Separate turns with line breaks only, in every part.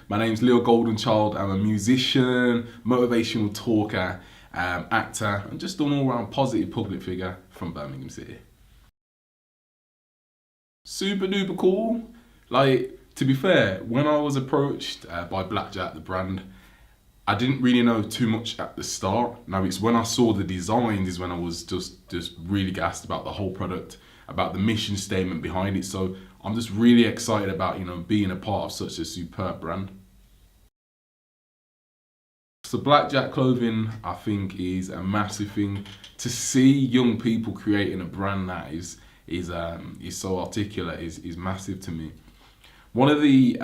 My name's Leo Goldenchild. I'm a musician, motivational talker, actor, and just an all-round positive public figure from Birmingham City. Super duper cool. Like, to be fair, when I was approached by Blckjck, the brand, I didn't really know too much at the start. Now it's when I saw the designs is when I was just really gassed about the whole product, about the mission statement behind it. So I'm just really excited about, being a part of such a superb brand. So Blckjck Clothing, I think, is a massive thing. To see young people creating a brand that is so articulate is massive to me. One of the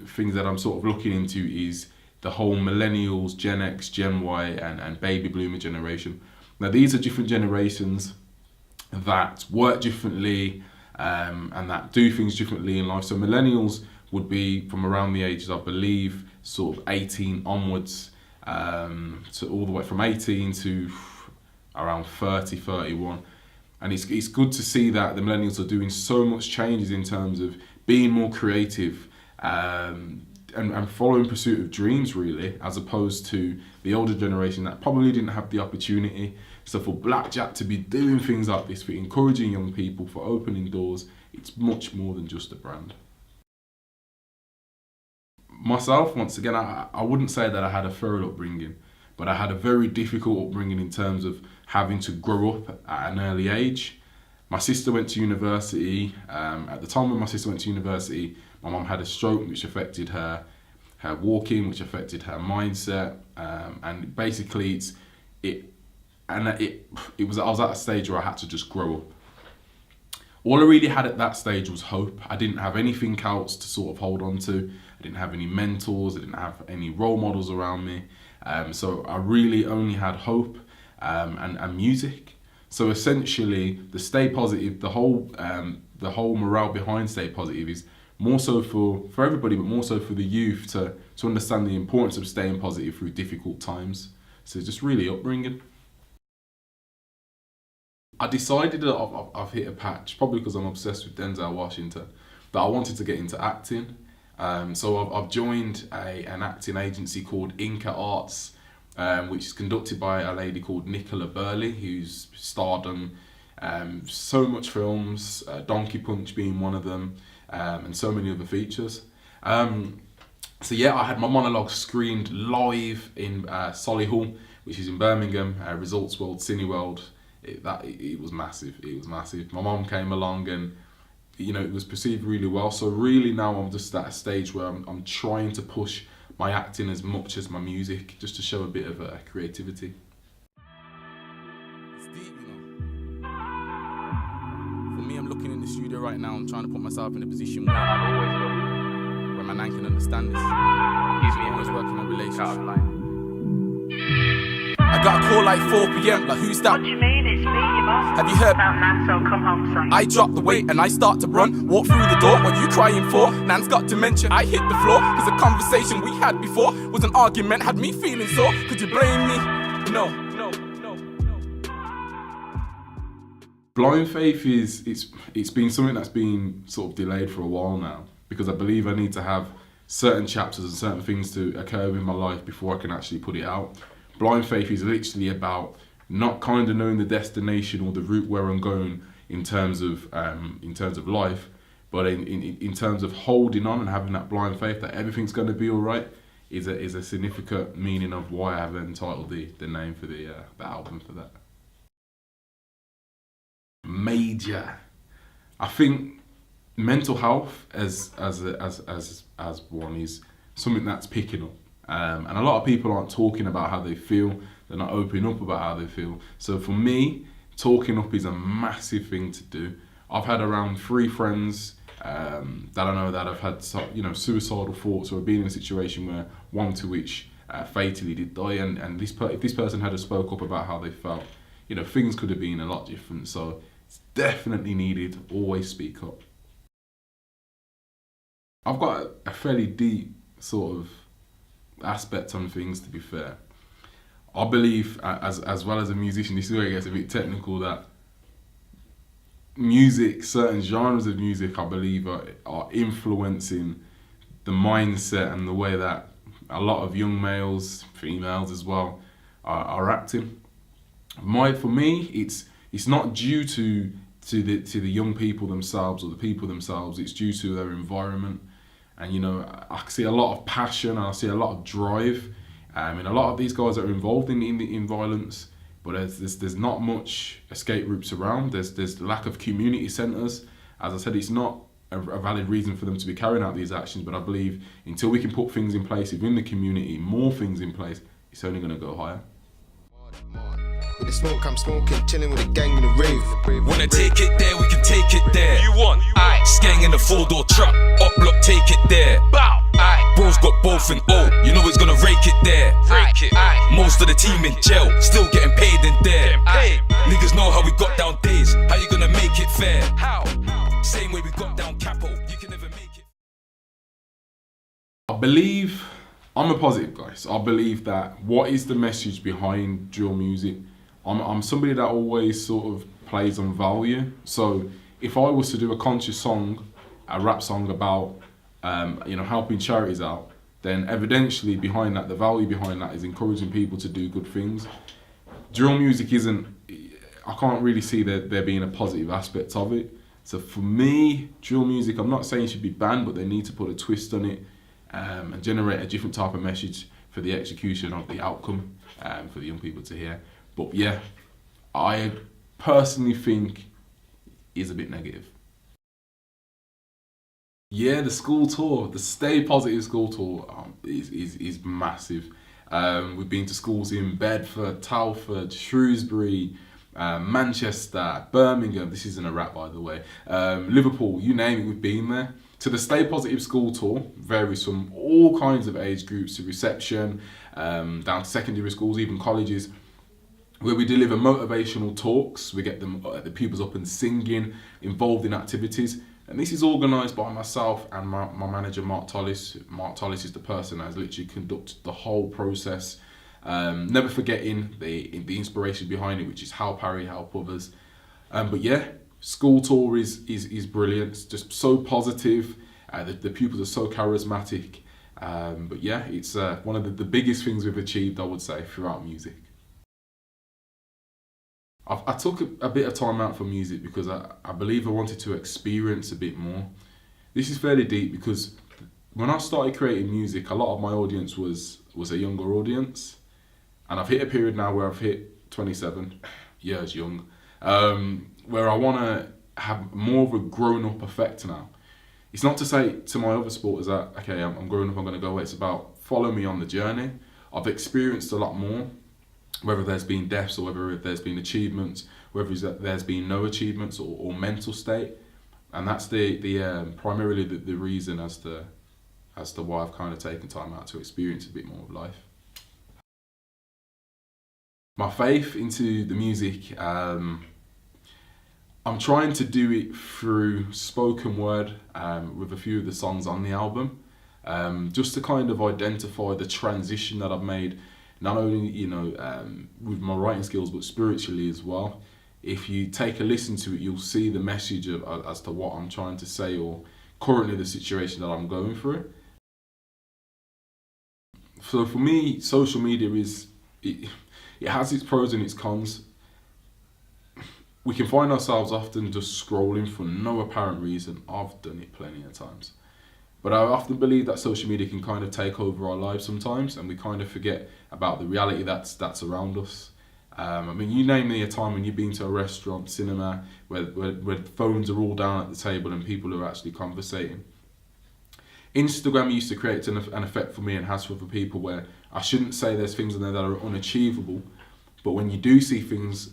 things that I'm sort of looking into is the whole Millennials, Gen X, Gen Y, and Baby Boomer generation. Now these are different generations that work differently and that do things differently in life. So Millennials would be from around the ages, I believe, sort of 18 onwards, so all the way from 18 to around 30, 31. And it's good to see that the Millennials are doing so much changes in terms of being more creative, and following pursuit of dreams, really, as opposed to the older generation that probably didn't have the opportunity. So for Blckjck to be doing things like this, for encouraging young people, for opening doors, it's much more than just a brand. Myself, once again, I wouldn't say that I had a thorough upbringing, but I had a very difficult upbringing in terms of having to grow up at an early age. My sister went to university. At the time when my sister went to university, my mum had a stroke which affected her walking, which affected her mindset, and basically I was at a stage where I had to just grow up. All I really had at that stage was hope. I didn't have anything else to sort of hold on to. I didn't have any mentors. I didn't have any role models around me. So I really only had hope and music. So essentially, the Stay Positive, the whole morale behind Stay Positive is more so for everybody, but more so for the youth to understand the importance of staying positive through difficult times. So it's just really upbringing. I decided that I've hit a patch, probably because I'm obsessed with Denzel Washington, that I wanted to get into acting. So I've joined an acting agency called Inca Arts, which is conducted by a lady called Nicola Burley, who's starred on so much films, Donkey Punch being one of them, and so many other features. So yeah, I had my monologue screened live in Solihull, which is in Birmingham, Results World, Cineworld. It was massive. It was massive. My mum came along and it was perceived really well. So really now I'm just at a stage where I'm trying to push my acting as much as my music, just to show a bit of creativity.
It's deep, For me, I'm looking in the studio right now. I'm trying to put myself in a position where my nan can understand this. I'm always working on relationships. I got a call like 4 PM, like who's that?
What do you mean? It's me, your boss.
Have you heard?
Nan, so come home, son.
I drop the weight and I start to run. Walk through the door, what you crying for? Nan's got dementia, I hit the floor. Cause the conversation we had before was an argument, had me feeling sore. Could you blame me? No.
Blind Faith it's been something that's been sort of delayed for a while now, because I believe I need to have certain chapters and certain things to occur in my life before I can actually put it out. Blind Faith is literally about not kind of knowing the destination or the route where I'm going in terms of life, but in terms of holding on and having that blind faith that everything's going to be all right is a significant meaning of why I have entitled the name for the album for that. Major. I think mental health as one is something that's picking up. And a lot of people aren't talking about how they feel. They're not opening up about how they feel. So for me, talking up is a massive thing to do. I've had around 3 friends that I know that have had suicidal thoughts or been in a situation where one to which fatally did die. And if this person had spoke up about how they felt, things could have been a lot different. So it's definitely needed. Always speak up. I've got a fairly deep sort of aspect on things, to be fair. I believe, as well as a musician, this is where it gets a bit technical, that music, certain genres of music, I believe are influencing the mindset and the way that a lot of young males, females as well, are acting. For me, it's not due to the young people themselves or the people themselves. It's due to their environment, and I see a lot of passion and I see a lot of drive. And a lot of these guys are involved in violence, but there's not much escape routes around. There's lack of community centres. As I said, it's not a valid reason for them to be carrying out these actions, but I believe until we can put things in place within the community, more things in place, it's only going to go higher.
With the smoke, I'm smoking, chilling with a gang in the rave.
Wanna take it there, we can take it there. You want? Aight, skang in the 4-door truck, up block, take it there. Bow, aight. Bro's got both and you know he's gonna rake it there. Rake it. Aight. Most of the team in jail, still getting paid in there. Niggas know how we got down days, how you gonna make it fair? How? Same way we got down Capo, you can never make it.
I believe, I'm a positive guy, so I believe that what is the message behind drill music? I'm somebody that always sort of plays on value. So if I was to do a conscious song, a rap song about helping charities out, then evidentially behind that, the value behind that is encouraging people to do good things. Drill music I can't really see there being a positive aspect of it. So for me, drill music, I'm not saying it should be banned, but they need to put a twist on it and generate a different type of message for the execution of the outcome for the young people to hear. But yeah, I personally think is a bit negative. Yeah, the school tour, the Stay Positive school tour is massive. We've been to schools in Bedford, Telford, Shrewsbury, Manchester, Birmingham, this isn't a rap by the way, Liverpool, you name it, we've been there. So the Stay Positive school tour varies from all kinds of age groups to reception, down to secondary schools, even colleges, where we deliver motivational talks. We get the pupils up and singing, involved in activities. And this is organised by myself and my manager, Mark Tollis. Mark Tollis is the person that has literally conducted the whole process. Never forgetting the inspiration behind it, which is help Harry, help others. But yeah, school tour is brilliant. It's just so positive. The pupils are so charismatic. But yeah, it's one of the biggest things we've achieved, I would say, throughout music. I took a bit of time out for music because I believe I wanted to experience a bit more. This is fairly deep because when I started creating music, a lot of my audience was a younger audience. And I've hit a period now where I've hit 27 years young, where I want to have more of a grown-up effect now. It's not to say to my other supporters that, okay, I'm grown up, I'm going to go away. It's about follow me on the journey. I've experienced a lot more, whether there's been deaths or whether there's been achievements, whether there's been no achievements or mental state. And that's primarily the reason as to why I've kind of taken time out to experience a bit more of life. My faith into the music, I'm trying to do it through spoken word with a few of the songs on the album, just to kind of identify the transition that I've made, not only with my writing skills but spiritually as well. If you take a listen to it, you'll see the message as to what I'm trying to say, or currently the situation that I'm going through. So for me, social media it has its pros and its cons. We can find ourselves often just scrolling for no apparent reason. I've done it plenty of times. But I often believe that social media can kind of take over our lives sometimes, and we kind of forget about the reality that's around us. You name me a time when you've been to a restaurant, cinema, where phones are all down at the table and people are actually conversating. Instagram used to create an effect for me and has for other people where I shouldn't say there's things in there that are unachievable, but when you do see things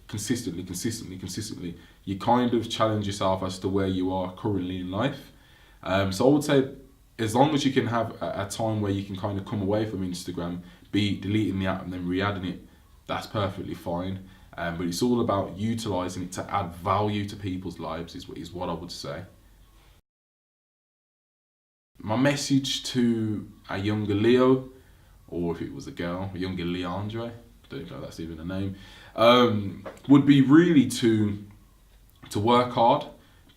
consistently, you kind of challenge yourself as to where you are currently in life. So I would say as long as you can have a time where you can kind of come away from Instagram, be deleting the app and then re-adding it, that's perfectly fine. But it's all about utilising it to add value to people's lives is what I would say. My message to a younger Leo, or if it was a girl, a younger Leandre, I don't even know if that's even a name, would be really to work hard,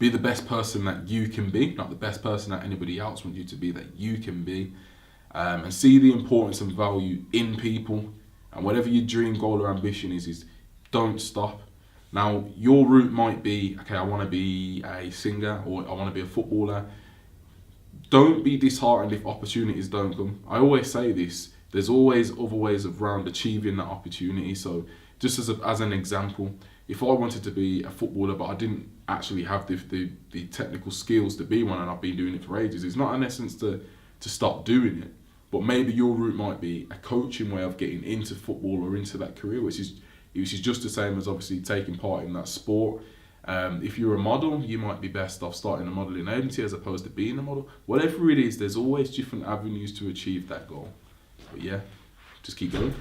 Be the best person that you can be, not the best person that anybody else wants you to be, that you can be. And see the importance and value in people. And whatever your dream, goal or ambition is don't stop. Now, your route might be, okay, I want to be a singer or I want to be a footballer. Don't be disheartened if opportunities don't come. I always say this, there's always other ways around achieving that opportunity. So just as an example, if I wanted to be a footballer but I didn't actually have the technical skills to be one, and I've been doing it for ages, it's not in essence to stop doing it. But maybe your route might be a coaching way of getting into football or into that career, which is just the same as obviously taking part in that sport. If you're a model, you might be best off starting a modelling agency as opposed to being a model. Whatever it is, there's always different avenues to achieve that goal. But yeah, just keep going.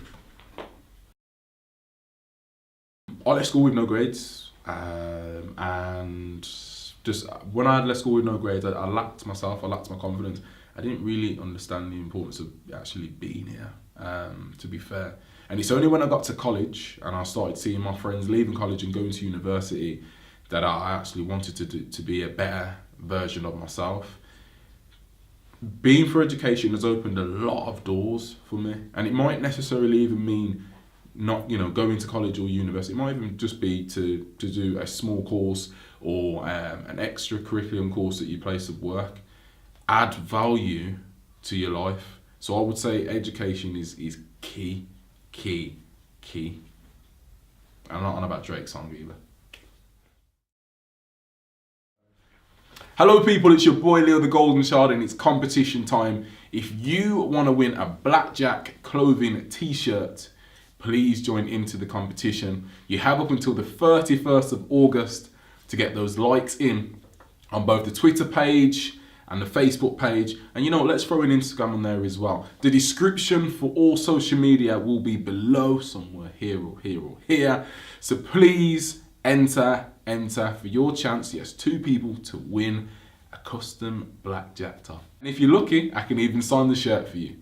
I left school with no grades, and just when I left school with no grades, I lacked myself, I lacked my confidence. I didn't really understand the importance of actually being here, to be fair. And it's only when I got to college and I started seeing my friends leaving college and going to university that I actually wanted to be a better version of myself. Being for education has opened a lot of doors for me, and it might necessarily even mean not, going to college or university. It might even just be to do a small course or an extra curriculum course at your place of work. Add value to your life. So I would say education is key. I'm not on about Drake's song either. Hello people, it's your boy Leo the Golden Child and it's competition time. If you want to win a Blckjck Clothing t-shirt, please join into the competition. You have up until the 31st of August to get those likes in on both the Twitter page and the Facebook page. And let's throw an Instagram on there as well. The description for all social media will be below somewhere here or here or here. So please enter for your chance, yes, 2 people to win a custom Blckjck top. And if you're lucky, I can even sign the shirt for you.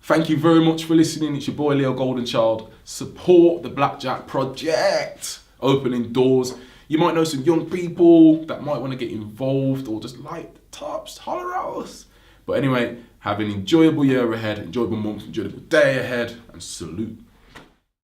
Thank you very much for listening. It's your boy Leo Golden Child. Support the Blckjck project, opening doors. You might know some young people that might want to get involved or just like the tops, holler at us. But anyway, have an enjoyable year ahead, enjoyable month, enjoyable day ahead, and salute.